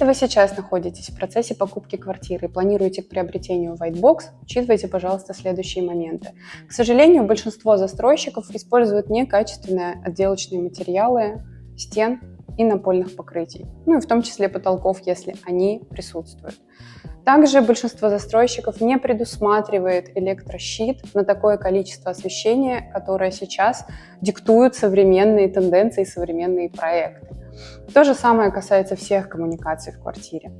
Если вы сейчас находитесь в процессе покупки квартиры и планируете к приобретению White Box, учитывайте, пожалуйста, следующие моменты. К сожалению, большинство застройщиков используют некачественные отделочные материалы стен и напольных покрытий, ну и в том числе потолков, если они присутствуют. Также большинство застройщиков не предусматривает электрощит на такое количество освещения, которое сейчас диктуют современные тенденции, современные проекты. То же самое касается всех коммуникаций в квартире.